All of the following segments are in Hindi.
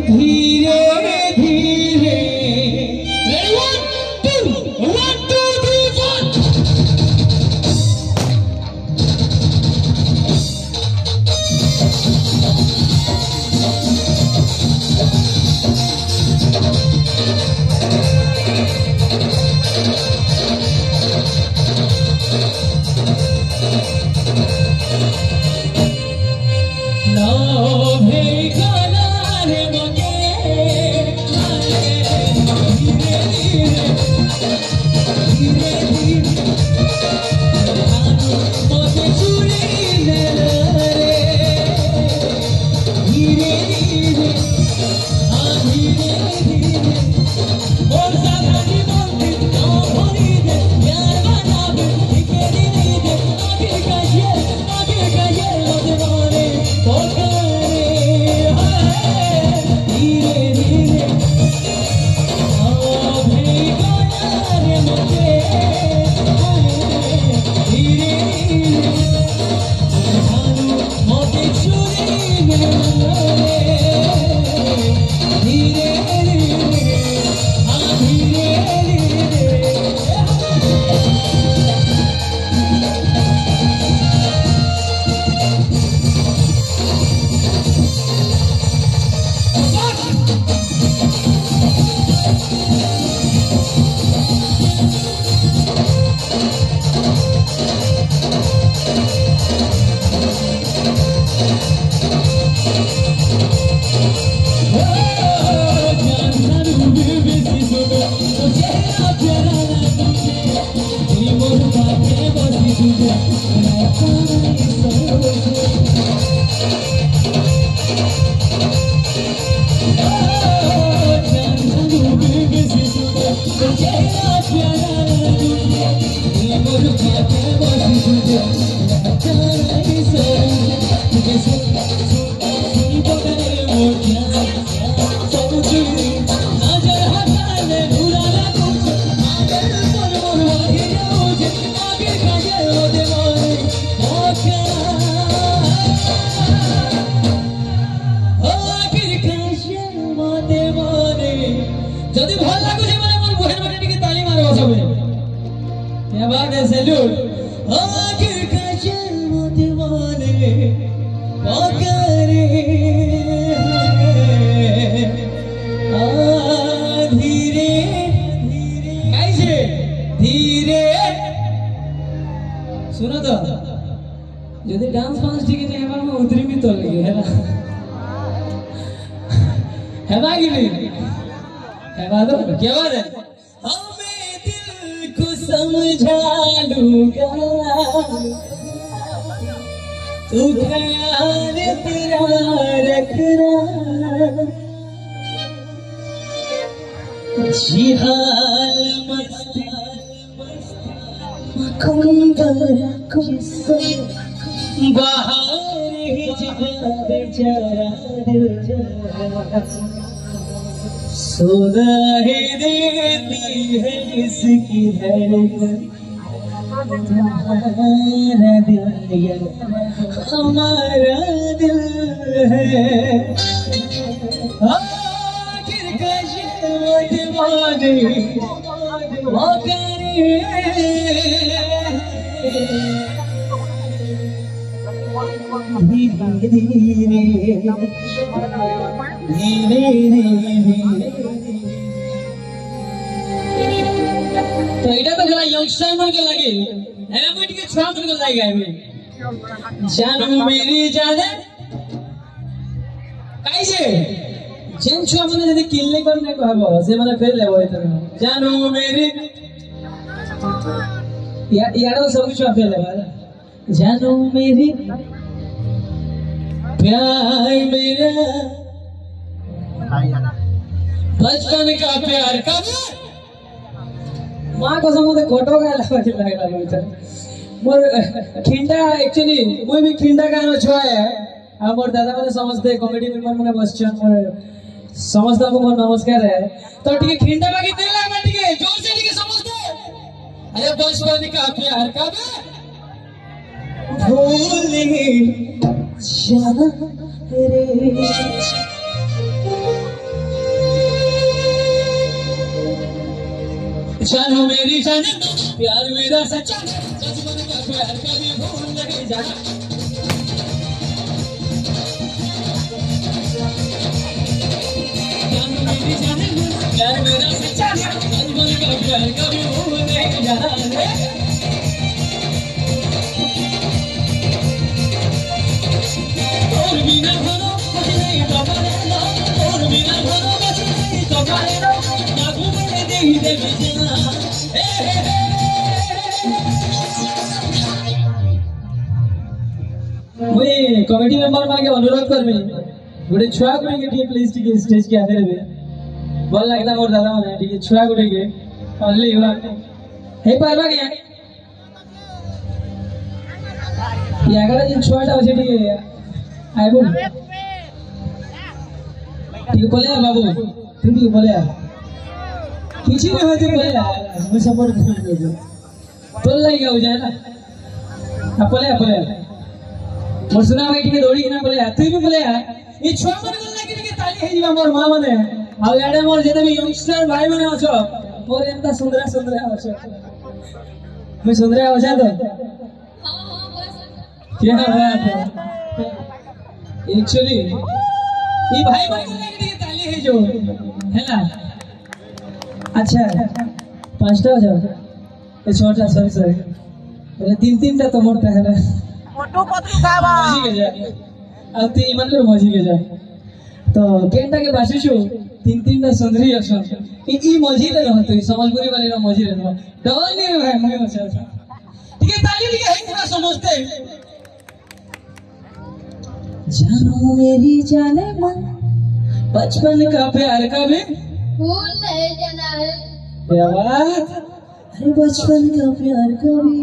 धीरे धीरे जदि भल लागुछि माने मोर बुहेर माने टिके ताली मारबो सबे क्या बात है सैल्यूट आखिर का जन्म दीवाने पकड़े धीरे धीरे कैसे धीरे सुनो तो जदि डांस फांस ठीक है हेबा में उतरी भी तो लगे हैला हेबा कि नहीं हेबा तो क्या बात है हमें दिल को समझा लूंगा तू ख्याल तेरा रखना जिहाल मस्त मकुंदर कुसे बाहर हिजरा बेचारा दिल जरा सोना ही देती है इसकी धड़कन तुम्हारा दिल ये हमारा दिल है आखिर का ये दीवाने वो करे धीरे धीरे तो इटा तो जरा यंगस्टर मन के लगे एना मोटी के छुआ मन के लागे आबे जानू मेरी जाने कैसे जेन छुआ मन जदी किल्ले करने कहबो से माने फेल लेबो एतन जानू मेरी यारो सब कुछ फेल लेबा जानू मेरी प्यार मेरा बचपन का प्यार कब माँ को समझे खोटो का लग रहा मोर खिंडा एक्चुअली कोई भी खिंडा का छुआ है अब मोर दादा मैंने समझते कॉमेडी मेंबर मैंने बसचन मोर समझता को मोर नमस्कार है तो ठीक है खिंडा बाकी दे ला मैं ठीक है जोर से ठीक है समझते अरे बचपन का प्यार कब भूल जाना रे। जानो मेरी जाने प्यार मेरा सच्चा, बचपन का प्यार कभी भूल नहीं जाना। जानो मेरी जाने प्यार मेरा सच्चा, बचपन का प्यार कभी भूल नहीं जाना रे। और बिना घरो कुछ नहीं तो बनेगा, और बिना घरो कुछ नहीं तो बनेगा, ना घूमने दे दे बिना। मुझे कमिटी मेंबर मागे अनुरोध करबे गोटे छुआ गुटे के टिके प्लीज टिके स्टेज के आगे रे भल लागता मोर दादा माने टिके छुआ गुटे के ओनली हे पारबा के यागरा जिन छुआटा अछि टिके आइबो टिके बोले बाबू टिके बोले किछि नहीं होते बोले मैं सपोर्ट कर तो लग गया हो जाए ना अब बोले मोर सुना भाई टिके दौड़ी ना बोले तू भी बोले ये छुआ मन गल लागी टिके ताली हे जीवा मोर मां माने आ याडे मोर जेते भी यंगस्टर भाई माने अछो मोर एंता सुंदरा अछो मैं सुंदरा हो जा तो क्या बात है एक्चुअली ये भाई माने गल लागी टिके ताली हे जो है ना। अच्छा पांचटा हो जाओ ये छोटा सॉरी बोले तीन टा तो मोटा है ना फोटो पत्र खावा मजी के जा अब ती मन मजी के जा तो केंटा के बासी छु तीन टा सुंदरी असन ई मजी ले रह तो समझपुरी वाले रो मजी रे डबल नहीं भाई मुझे मचा ठीक है ताली भी है पूरा समझते। जानो मेरी जाने मन बचपन का प्यार कभी भूल नहीं जाना है। क्या बात, अरे बचपन का प्यार कभी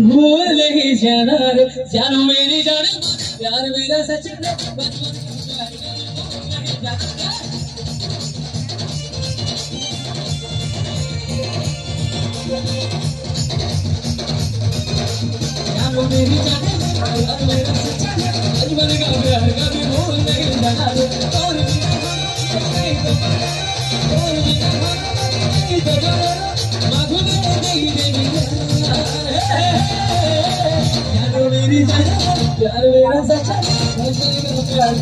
भूल नहीं जाना रे। जानो मेरी जाने प्यार मेरा सच है, बचपन का प्यार जानो मेरी जाने प्यार मेरा सच है, बचपन का प्यार कभी भूल नहीं जाना रे। प्यार मेरा सच्चा प्यार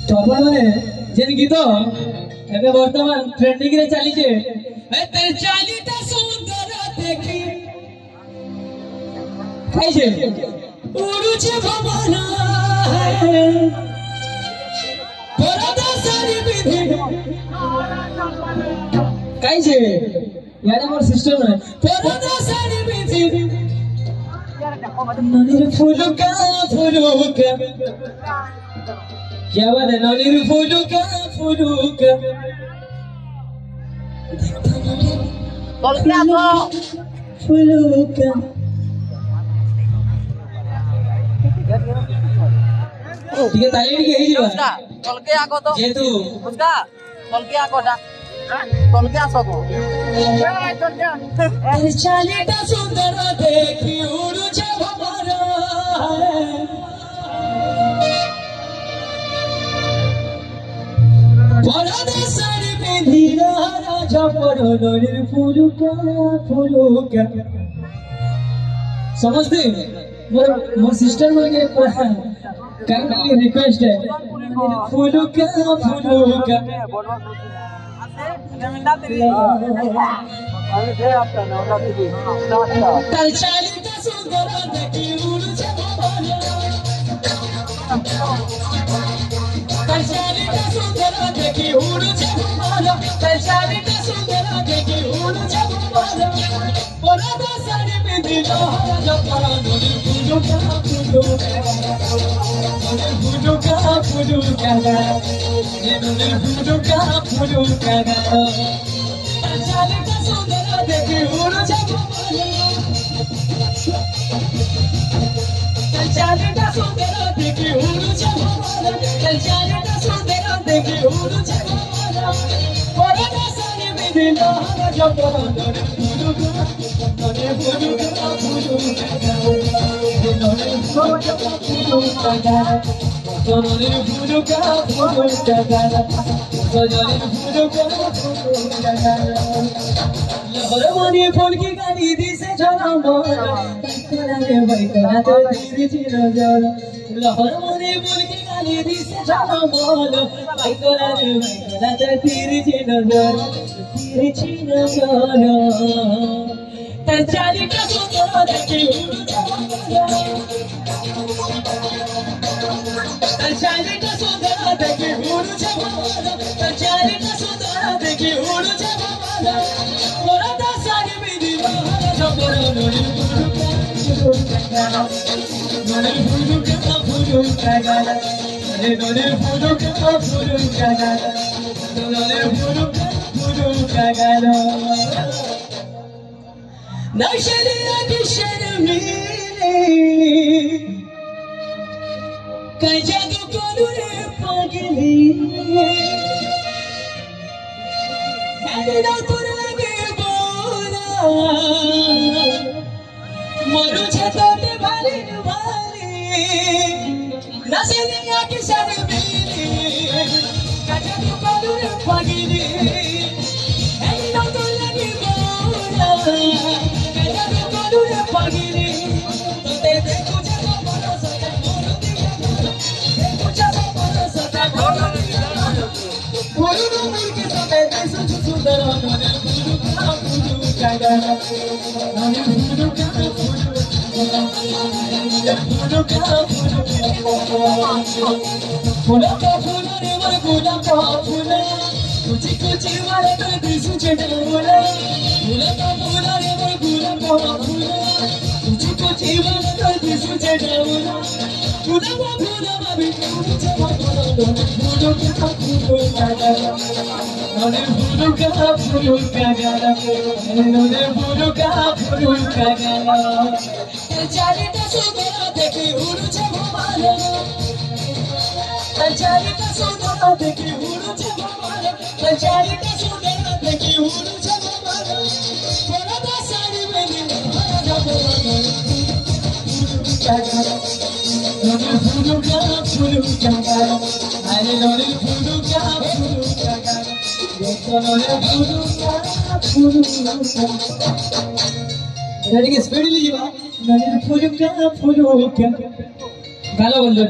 तो आपने जेन गीत एबे वर्तमान ट्रेंडिंग रे चली छे ए तेरे चालीटा सुंदर देखी काई छे उड़ुचे भवना है परदा सारी विधि काई छे यार मोर सिस्टर में परदा सारी विधि ननीर फूलुका क्या बात है ननीर फूलुका फूलुका ठीक है ताली के ही जीवा कल के आको तो जेतु उसका कल के आको डा कल के आसो को तेरे चालीटा सुंदर देखी उड़ुचे भवरा परदा सारी बिंदी राजा परो ननीर फूलुका समझते मोर सिस्टर बोल के काइंडली रिक्वेस्ट है फूलुका तार चालीटा सुंदर देखी उड़ुचे भवरा तार चालीटा सुंदर देखी उड़ुचे भवरा तार चालीटा सुंदर देखी उड़ुचे भवरा परदा सारी দিল যখন নদীর ফুলুকা ফুলুকা ফুলুকা ফুলুকা নদীর ফুলুকা ফুলুকা চালিকা সুন্দর দেখে উড়ো যাবো চালিকা সুন্দর দেখে উড়ো যাবো চালিকা সুন্দর দেখে উড়ো যাবো পরটা সারি দিল যখন নদীর ফুলুকা ফুলুকা ফুলুকা নদীর ফুলুকা ফুলুকা নদীর ফুলুকা ফুলুকা लहरमनी फूल की गाली दिसे झलम तकरारे बैठा तो धीरे धीरे जल लहरमनी फूल की गाली दिसे झलम तकरारे बैठा तो धीरे धीरे जल तचाली का सुंदर देखे तचाली का सुंदर देखे उड़ जावा तचाली का सुंदर देखे उड़ जावा मोरा सारी मेरी जबर नोरी फुलुका गाना अरे नोरी फुलुका गाना नोरी फुलुका गाना नशरिया की शर्मीले कई जादू करू रे पागली मरु छतोटे भारी भारी नशरिया की शर्मीले कई जादू करू रे पागली पागली ते देखो जब बरसा मोर दिया देखो जब बरसा मोर के समय ऐसा सुंदर नरे फुलुका गाना नरे फुलुका फुलुका रे मोर गुलाब फूल कुची कुची वाले कर दिसु चढ़ोला फुलका रे मोर गुलाब फूल कुची कुची वाले कर दिसु चढ़ोला फुलका भी जमा करो फुलका गाना नरे फुलका गाना नरे फुलका गाना चारिटा सुंदर देखी उड़ जाबो माला चारिटा सुंदर देखी उड़ जाबो माला चारिटा सुंदर देखी उड़ जाबो माला परदा साड़ी मेरी जाबो नरे फुलका गाना अरे नरे फुलका गाना देखो नरे फुलका लड़की स्पीड लीजिए नरे फुलका गाना बोल दो